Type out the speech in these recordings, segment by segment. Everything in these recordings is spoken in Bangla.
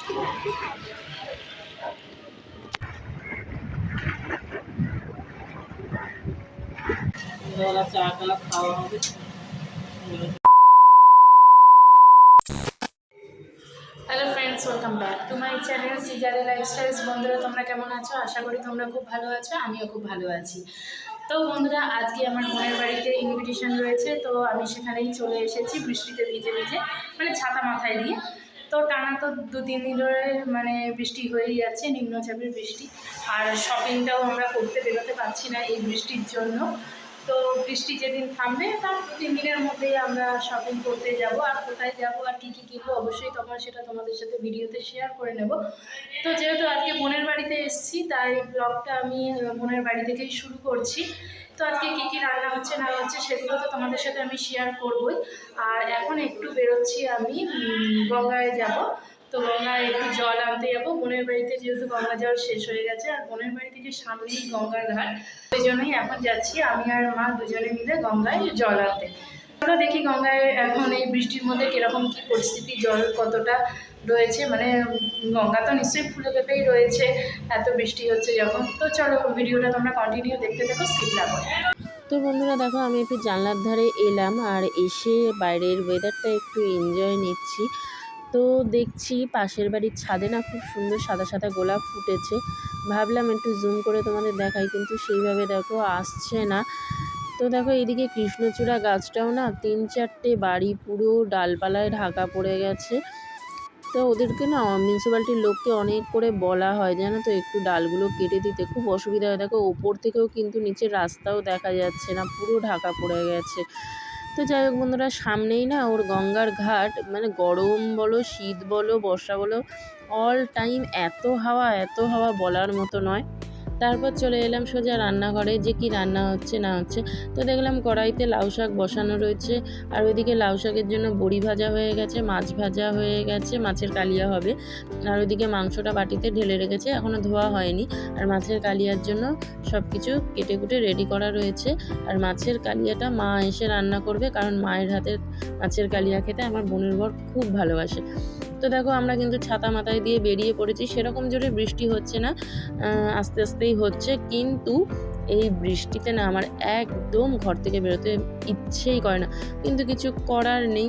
চা কাপ খাওয়া হবে। Hello friends, welcome back to my channel সিজারে লাইফস্টাইলস। বন্ধুরা, তোমরা কেমন আছো? আশা করি তোমরা খুব ভালো আছো, আমিও খুব ভালো আছি। তো বন্ধুরা, আজকে আমার বোনের বাড়িতে ইনভিটেশন রয়েছে, তো আমি সেখানেই চলে এসেছি বৃষ্টিতে ভিজে ভিজে, মানে ছাতা মাথায় দিয়ে। তো টানা তো 2-3 দিন ধরে মানে বৃষ্টি হয়েই যাচ্ছে, নিম্নচাপের বৃষ্টি। আর শপিংটাও আমরা করতে বেরোতে পারছি না এই বৃষ্টির জন্য। তো বৃষ্টি যেদিন থামবে তার 2-3 দিনের মধ্যেই আমরা শপিং করতে যাব। আর কোথায় যাব আর কী কী কিনবো অবশ্যই তখন সেটা তোমাদের সাথে ভিডিওতে শেয়ার করে নেব। তো যেহেতু আজকে বোনের বাড়িতে এসেছি, তাই ব্লগটা আমি বোনের বাড়ি থেকেই শুরু করছি। তো আজকে কী কী রান্না হচ্ছে না হচ্ছে সেগুলো তো তোমাদের সাথে আমি শেয়ার করবই। আর এখন একটু বেরোচ্ছি, আমি গঙ্গায় যাব। তো গঙ্গায় একটু জল আনতে যাবো বোনের বাড়িতে, যেহেতু গঙ্গা জল শেষ হয়ে গেছে আর বোনের বাড়ি থেকে সামনেই গঙ্গার ঘাট। ওই জন্যই এখন যাচ্ছি আমি আর মা দুজনে মিলে গঙ্গায় জল আনতে। চলো দেখি গঙ্গায় এখন এই বৃষ্টির মধ্যে কীরকম কী পরিস্থিতি, জল কতটা রয়েছে। মানে গঙ্গা তো নিশ্চয়ই ফুলে ফেপেই রয়েছে, এত বৃষ্টি হচ্ছে যখন। তো চলো ভিডিওটা তোমরা কন্টিনিউ দেখতে থাকো, স্কিপ না করে। তো বন্ধুরা দেখো, আমি একটু জানলার ধারে এলাম আর এসে বাইরের ওয়েদারটা একটু এনজয় নিচ্ছি। তো দেখছি পাশের বাড়ির ছাদে না খুব সুন্দর সাদা সাদা গোলাপ ফুটেছে। ভাবলাম একটু জুম করে তোমাদের দেখাই, কিন্তু সেইভাবে দেখো আসছে না। তো দেখো এইদিকে কৃষ্ণচূড়া গাছটাও না 3-4টে বাড়ি পুরো ডালপালায় ঢাকা পড়ে গেছে। তো ওদেরকে না মিউনিসিপ্যালিটির লোককে অনেক করে বলা হয় জানো তো, একটু ডালগুলো কেটে দিতে। খুব অসুবিধা হয়। দেখো ওপর থেকেও কিন্তু নিচের রাস্তাও দেখা যাচ্ছে না, পুরো ঢাকা পড়ে গেছে। তো যাই হোক বন্ধুরা, সামনেই না ওর গঙ্গার ঘাট, মানে গরম বলো শীত বলো বর্ষা বলো অল টাইম এত হাওয়া বলার মতো নয়। তারপর চলে এলাম সোজা রান্নাঘরে, যে কি রান্না হচ্ছে না হচ্ছে। তো দেখলাম কড়াইতে লাউ শাক বসানো রয়েছে, আর ওইদিকে লাউ শাকের জন্য বড়ি ভাজা হয়ে গেছে, মাছ ভাজা হয়ে গেছে, মাছের কালিয়া হবে। আর ওইদিকে মাংসটা বাটিতে ঢেলে রেখেছে, এখনও ধোয়া হয়নি। আর মাছের কালিয়ার জন্য সব কিছু কেটে কুটে রেডি করা রয়েছে। আর মাছের কালিয়াটা মা এসে রান্না করবে, কারণ মায়ের হাতের মাছের কালিয়া খেতে আমার বোনের বর খুব ভালোবাসে। তো দেখো আমরা কিন্তু ছাতা মাথায় দিয়ে বেরিয়ে পড়েছি। সেরকম জোরে বৃষ্টি হচ্ছে না, আস্তে আস্তেই হচ্ছে, কিন্তু এই বৃষ্টিতে না আমার একদম ঘর থেকে বেরোতে ইচ্ছেই করে না, কিন্তু কিছু করার নেই।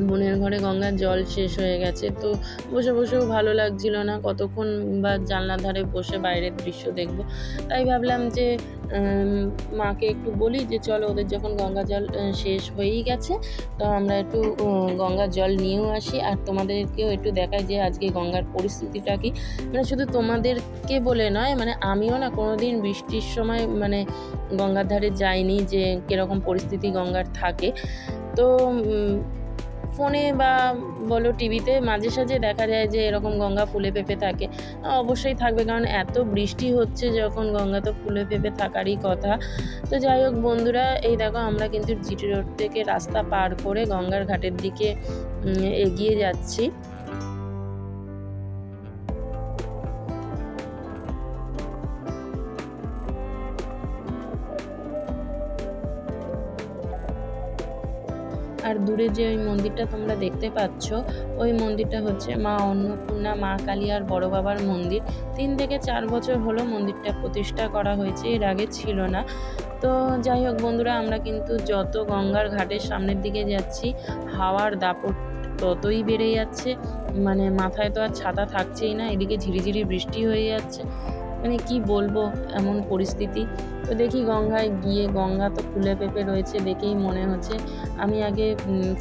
বোনের ঘরে গঙ্গার জল শেষ হয়ে গেছে, তো বসে বসেও ভালো লাগছিল না, কতক্ষণ বা জানলার ধারে বসে বাইরের দৃশ্য দেখব। তাই ভাবলাম যে মাকে একটু বলি যে চলো, ওদের যখন গঙ্গা জল শেষ হয়েই গেছে, তো আমরা একটু গঙ্গার জল নিয়েও আসি, আর তোমাদেরকেও একটু দেখাই যে আজকে গঙ্গার পরিস্থিতিটা কি। মানে শুধু তোমাদেরকে বলে নয়, মানে আমিও না কোনো দিন বৃষ্টির সময় মানে গঙ্গার ধারে যাইনি, যে কীরকম পরিস্থিতি গঙ্গার থাকে। তো ফোনে বা বলো টিভিতে মাঝে সাঝে দেখা যায় যে এরকম গঙ্গা ফুলে ফেঁপে থাকে। অবশ্যই থাকবে, কারণ এত বৃষ্টি হচ্ছে যখন গঙ্গা তো ফুলে ফেঁপে থাকারই কথা। তো যাই হোক বন্ধুরা, এই দেখো আমরা কিন্তু জিটি রোড থেকে রাস্তা পার করে গঙ্গার ঘাটের দিকে এগিয়ে যাচ্ছি। আর দূরে যে ওই মন্দিরটা তোমরা দেখতে পাচ্ছ, ওই মন্দিরটা হচ্ছে মা অন্নপূর্ণা, মা কালী আর বড় বাবার মন্দির। 3 থেকে 4 বছর হলো মন্দিরটা প্রতিষ্ঠা করা হয়েছে, এর আগে ছিল না। তো যাই হোক বন্ধুরা, আমরা কিন্তু যত গঙ্গার ঘাটের সামনের দিকে যাচ্ছি, হাওয়ার দাপট ততই বেড়ে যাচ্ছে। মানে মাথায় তো আর ছাতা থাকছেই না, এদিকে ঝিরিঝিরি বৃষ্টি হয়ে যাচ্ছে। মানে কি বলবো, এমন পরিস্থিতি। তো দেখি গঙ্গায় গিয়ে, গঙ্গা তো ফুলে ফেঁপে রয়েছে দেখেই মনে হচ্ছে। আমি আগে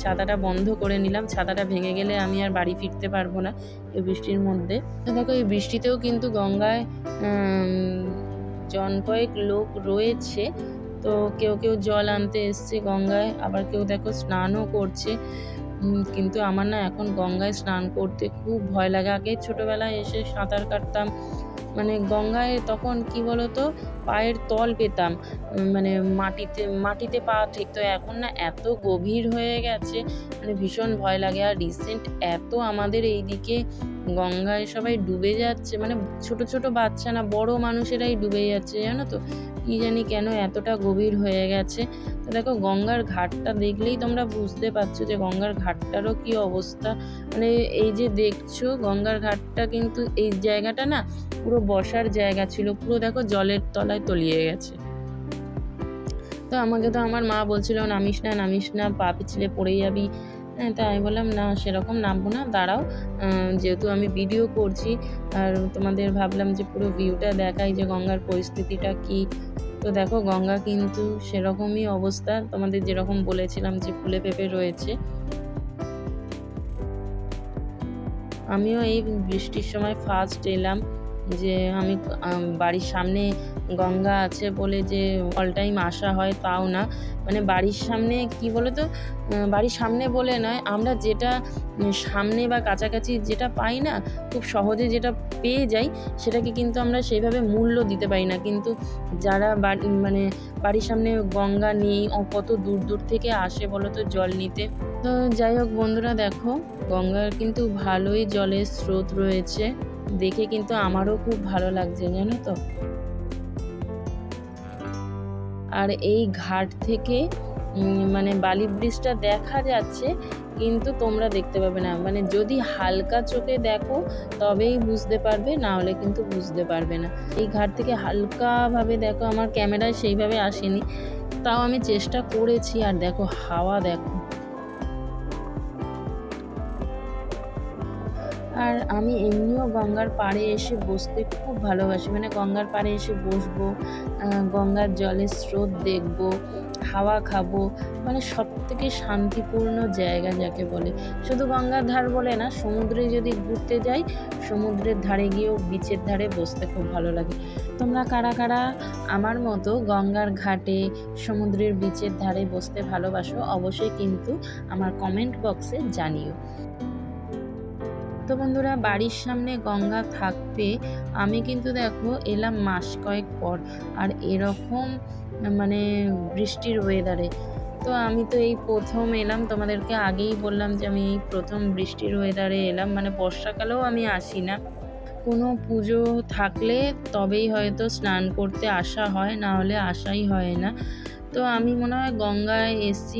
ছাতাটা বন্ধ করে নিলাম, ছাতাটা ভেঙে গেলে আমি আর বাড়ি ফিরতে পারবো না এই বৃষ্টির মধ্যে। তো দেখো এই বৃষ্টিতেও কিন্তু গঙ্গায় জন কয়েক লোক রয়েছে। তো কেউ কেউ জল আনতে এসছে গঙ্গায়, আবার কেউ দেখো স্নানও করছে। কিন্তু আমার না এখন গঙ্গায় স্নান করতে খুব ভয় লাগে। আগে ছোটোবেলায় এসে সাঁতার কাটতাম, মানে গঙ্গায় তখন কি বলতো পায়ের তল পেতাম, মানে মাটিতে পা ঠেকতো। এখন না এত গভীর হয়ে গেছে, মানে ভীষণ ভয় লাগে। আর রিসেন্ট এত আমাদের এইদিকে গঙ্গায় সবাই ডুবে যাচ্ছে, মানে ছোট ছোট বাচ্চা না, বড় মানুষেরাই ডুবে যাচ্ছে জানো তো। কী জানি কেন এতটা গভীর হয়ে গেছে। তো দেখো গঙ্গার ঘাটটা দেখলেই তোমরা বুঝতে পারছো যে গঙ্গার ঘাটটারও কী অবস্থা। মানে এই যে দেখছো গঙ্গার ঘাটটা, কিন্তু এই জায়গাটা না পুরো বসার জায়গা ছিল, পুরো দেখো জলের তলায় তলিয়ে গেছে। তো আমাকে তো আমার মা বলছিল নামিস না নামিস না, পা পিছলে পড়ে যাবি। হ্যাঁ, তাই আমি বললাম না সেরকম নামবো না, দাঁড়াও, যেহেতু আমি ভিডিও করছি আর তোমাদের ভাবলাম যে পুরো ভিউটা দেখাই যে গঙ্গার পরিস্থিতিটা কী। তো দেখো গঙ্গা কিন্তু সেরকমই অবস্থা, তোমাদের যেরকম বলেছিলাম যে ফুলে ফেঁপে রয়েছে। আমিও এই বৃষ্টির সময় ফার্স্ট এলাম, যে আমি বাড়ির সামনে গঙ্গা আছে বলে যে অল টাইম আসা হয় তাও না। মানে বাড়ির সামনে কি বলো তো, বাড়ির সামনে বলে নয়, আমরা যেটা সামনে বা কাছাকাছি যেটা পাই না, খুব সহজে যেটা পেয়ে যাই, সেটাকে কিন্তু আমরা সেইভাবে মূল্য দিতে পারি না। কিন্তু যারা মানে বাড়ির সামনে গঙ্গা নেই, কত দূর দূর থেকে আসে বলো তো জল নিতে। তো যাই হোক বন্ধুরা, দেখো গঙ্গার কিন্তু ভালোই জলের স্রোত রয়েছে, দেখে কিন্তু আমারও খুব ভালো লাগছে জানো তো। আর এই ঘাট থেকে মানে বালি ব্রিজটা দেখা যাচ্ছে, কিন্তু তোমরা দেখতে পাবে না। মানে যদি হালকা চোখে দেখো তবেই বুঝতে পারবে, না হলে কিন্তু বুঝতে পারবে না। এই ঘাট থেকে হালকাভাবে দেখো, আমার ক্যামেরায় সেইভাবে আসেনি, তাও আমি চেষ্টা করেছি। আর দেখো হাওয়া দেখো। আর আমি এমনিও গঙ্গার পাড়ে এসে বসতে খুব ভালোবাসি, মানে গঙ্গার পাড়ে এসে বসবো, গঙ্গার জলের স্রোত দেখবো, হাওয়া খাবো, মানে সবথেকে শান্তিপূর্ণ জায়গা যাকে বলে। শুধু গঙ্গার ধার বলে না, সমুদ্রে যদি ঘুরতে যাই, সমুদ্রের ধারে গিয়েও বিচের ধারে বসতে খুব ভালো লাগে। তোমরা কারা কারা আমার মতো গঙ্গার ঘাটে সমুদ্রের বিচের ধারে বসতে ভালোবাসো, অবশ্যই কিন্তু আমার কমেন্ট বক্সে জানিও। তো বন্ধুরা, বাড়ির সামনে গঙ্গা থাকবে, আমি কিন্তু দেখো এলাম মাস কয়েক পর, আর এরকম মানে বৃষ্টির ওয়েদারে। তো আমি তো এই প্রথম এলাম, তোমাদেরকে আগেই বললাম যে আমি এই প্রথম বৃষ্টির ওয়েদারে এলাম। মানে বর্ষাকালেও আমি আসি না, কোনো পুজো থাকলে তবেই হয়তো স্নান করতে আসা হয়, না হলে আসাই হয় না। তো আমি মনে হয় গঙ্গায় এসছি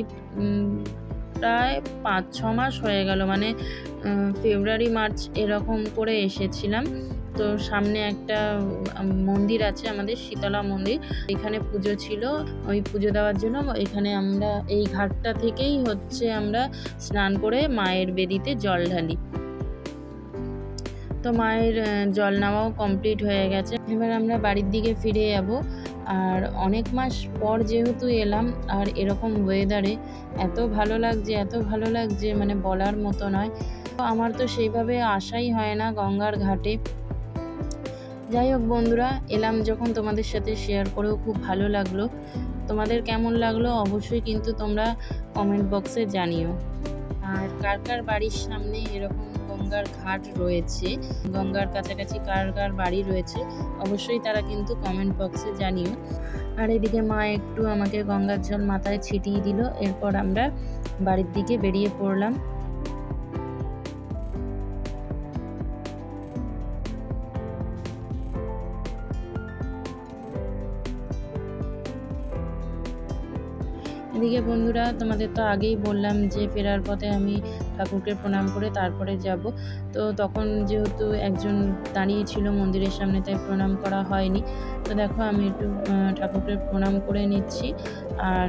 প্রায় 5-6 মাস হয়ে গেল, মানে ফেব্রুয়ারি মার্চ এরকম করে এসেছিলাম। তো সামনে একটা মন্দির আছে আমাদের, শীতলা মন্দির, এখানে পুজো ছিল, ওই পুজো দেওয়ার জন্য এখানে আমরা এই ঘাটটা থেকেই হচ্ছে আমরা স্নান করে মায়ের বেদিতে জল ঢালি। তো মায়ের জল নেওয়াও কমপ্লিট হয়ে গেছে, এবার আমরা বাড়ির দিকে ফিরে যাব। আর অনেক মাস পর যেহেতু এলাম, আর এরকম ওয়েদারে এত ভালো লাগছে, এত ভালো লাগছে, মানে বলার মতো নয়। তো আমার তো সেইভাবে আসাই হয় না গঙ্গার ঘাটে। যাই হোক বন্ধুরা, এলাম যখন তোমাদের সাথে শেয়ার করেও খুব ভালো লাগলো। তোমাদের কেমন লাগলো অবশ্যই কিন্তু তোমরা কমেন্ট বক্সে জানিও। আর কার কার বাড়ির সামনে এরকম গঙ্গার ঘাট রয়েছে, গঙ্গার কাছাকাছি কার কার বাড়ি রয়েছে, অবশ্যই তারা কিন্তু কমেন্ট বক্সে জানিও। আর এদিকে মা একটু আমাকে গঙ্গার জল মাথায় ছিটিয়ে দিল, এরপর আমরা বাড়ির দিকে বেরিয়ে পড়লাম। এদিকে বন্ধুরা, তোমাদের তো আগেই বললাম যে ফেরার পথে আমি ঠাকুরকে প্রণাম করে তারপরে যাব। তো তখন যেহেতু একজন দাঁড়িয়ে ছিল মন্দিরের সামনে, তাই প্রণাম করা হয়নি। তো দেখো আমি একটু ঠাকুরকে প্রণাম করে নিচ্ছি। আর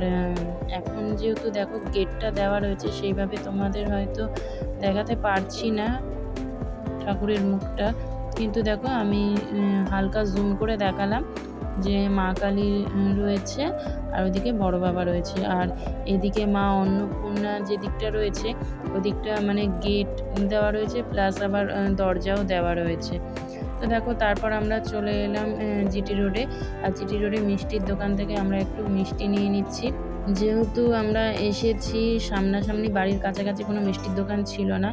এখন যেহেতু দেখো গেটটা দেওয়া রয়েছে, সেইভাবে তোমাদের হয়তো দেখাতে পারছি না ঠাকুরের মুখটা, কিন্তু দেখো আমি হালকা জুম করে দেখালাম যে মা কালী রয়েছে, আর ওইদিকে বড় বাবা রয়েছে। আর এদিকে মা অন্নপূর্ণা যে দিকটা রয়েছে, ওই দিকটা মানে গেট দেওয়া রয়েছে, প্লাস আবার দরজাও দেওয়া রয়েছে। তো দেখো তারপর আমরা চলে এলাম জিটি রোডে। আর জিটি রোডে মিষ্টির দোকান থেকে আমরা একটু মিষ্টি নিয়ে নিচ্ছি, যেহেতু আমরা এসেছি সামনাসামনি, বাড়ির কাছাকাছি কোনো মিষ্টির দোকান ছিল না।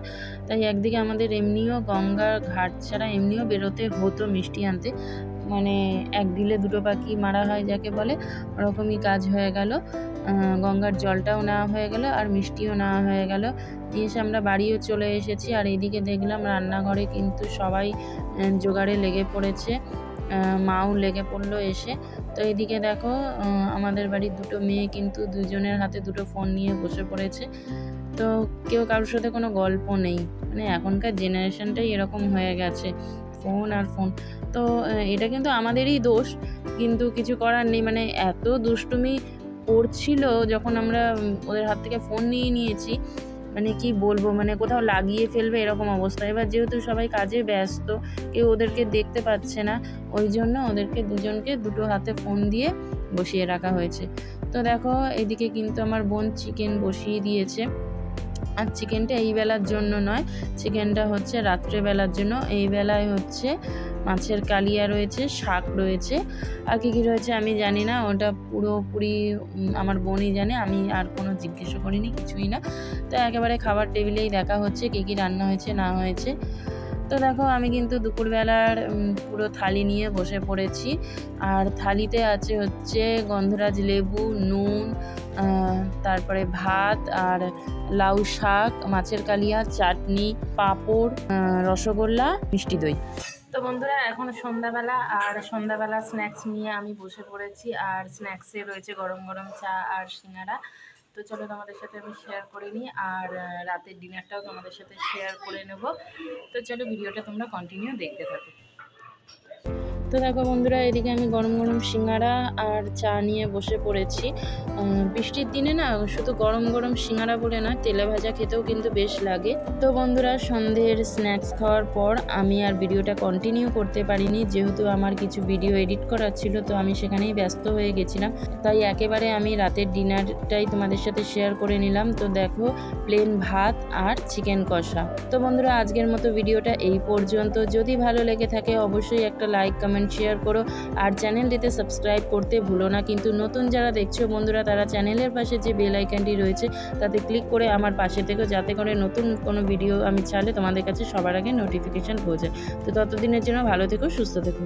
তাই একদিকে আমাদের এমনিও গঙ্গার ঘাট ছাড়া এমনিও বেরোতে হতো মিষ্টি আনতে, মানে এক ঢিলে দুটো পাখি মারা হয় যাকে বলে, ওরকমই কাজ হয়ে গেল। গঙ্গার জলটাও নেওয়া হয়ে গেল আর মিষ্টিও নেওয়া হয়ে গেল। এসে আমরা বাড়িও চলে এসেছি। আর এইদিকে দেখলাম রান্নাঘরে কিন্তু সবাই জোগাড়ে লেগে পড়েছে, মাও লেগে পড়লো এসে। তো এদিকে দেখো আমাদের বাড়ির দুটো মেয়ে কিন্তু দুজনের হাতে দুটো ফোন নিয়ে বসে পড়েছে। তো কেউ কারোর সাথে কোনো গল্প নেই, মানে এখনকার জেনারেশনটাই এরকম হয়ে গেছে, ফোন আর ফোন। তো এটা কিন্তু আমাদেরই দোষ, কিন্তু কিছু করার নেই। মানে এত দুষ্টুমি করছিল যখন আমরা ওদের হাত থেকে ফোন নিয়ে নিয়েছি, মানে কি বলবো, মানে কোথাও লাগিয়ে ফেলবে এরকম অবস্থা। এবার যেহেতু সবাই কাজে ব্যস্ত, কেউ ওদেরকে দেখতে পাচ্ছে না, ওই জন্য ওদেরকে দুজনকে দুটো হাতে ফোন দিয়ে বসিয়ে রাখা হয়েছে। তো দেখো এদিকে কিন্তু আমার বোন চিকেন বসিয়ে দিয়েছে, আর চিকেনটা এই বেলার জন্য নয়, চিকেনটা হচ্ছে রাত্রেবেলার জন্য। এই বেলায় হচ্ছে মাছের কালিয়া রয়েছে, শাক রয়েছে, আর কী কী রয়েছে আমি জানি না, ওটা পুরোপুরি আমার বোনই জানে, আমি আর কোনো জিজ্ঞেসও করিনি, কিছুই না। তো একেবারে খাবার টেবিলেই দেখা হচ্ছে কী কী রান্না হয়েছে না হয়েছে। তো দেখো আমি কিন্তু দুপুরবেলার পুরো থালি নিয়ে বসে পড়েছি, আর থালিতে আছে হচ্ছে গন্ধরাজ লেবু, নুন, তারপরে ভাত, আর লাউ শাক, মাছের কালিয়া, চাটনি, পাঁপড়, রসগোল্লা, মিষ্টি দই। তো বন্ধুরা এখন সন্ধ্যাবেলা, আর সন্ধ্যাবেলা স্ন্যাক্স নিয়ে আমি বসে পড়েছি, আর স্ন্যাক্সে রয়েছে গরম গরম চা আর সিঙ্গারা। তো চলো তোমাদের সাথে আমি শেয়ার করে নিই, আর রাতের ডিনারটাও তোমাদের সাথে শেয়ার করে নেব। তো চলো ভিডিওটা তোমরা কন্টিনিউ দেখতে থাকো। তো দেখো বন্ধুরা, এদিকে আমি গরম গরম সিঙ্গারা আর চা নিয়ে বসে পড়েছি। বৃষ্টির দিনে না শুধু গরম গরম সিঙ্গারা বলে না, তেলে ভাজা খেতেও কিন্তু বেশ লাগে। তো বন্ধুরা, সন্ধ্যের স্ন্যাক্স খাওয়ার পর আমি আর ভিডিওটা কন্টিনিউ করতে পারিনি, যেহেতু আমার কিছু ভিডিও এডিট করার ছিল, তো আমি সেখানেই ব্যস্ত হয়ে গেছিলাম। তাই একেবারে আমি রাতের ডিনারটাই তোমাদের সাথে শেয়ার করে নিলাম। তো দেখো, প্লেন ভাত আর চিকেন কষা। তো বন্ধুরা, আজকের মতো ভিডিওটা এই পর্যন্ত। যদি ভালো লেগে থাকে অবশ্যই একটা লাইক, কমেন্ট, শেয়ার করো, আর চ্যানেলটিতে সাবস্ক্রাইব করতে ভুলো না। কিন্তু নতুন যারা দেখছো বন্ধুরা, তারা চ্যানেলের পাশে যে বেল আইকনটি রয়েছে তাতে ক্লিক করে আমার পাশে থেকো, যাতে করে নতুন কোনো ভিডিও আমি ছাড়লে তোমাদের কাছে সবার আগে নোটিফিকেশান পৌঁছায়। তো ততদিনের জন্য ভালো থেকো, সুস্থ থেকো।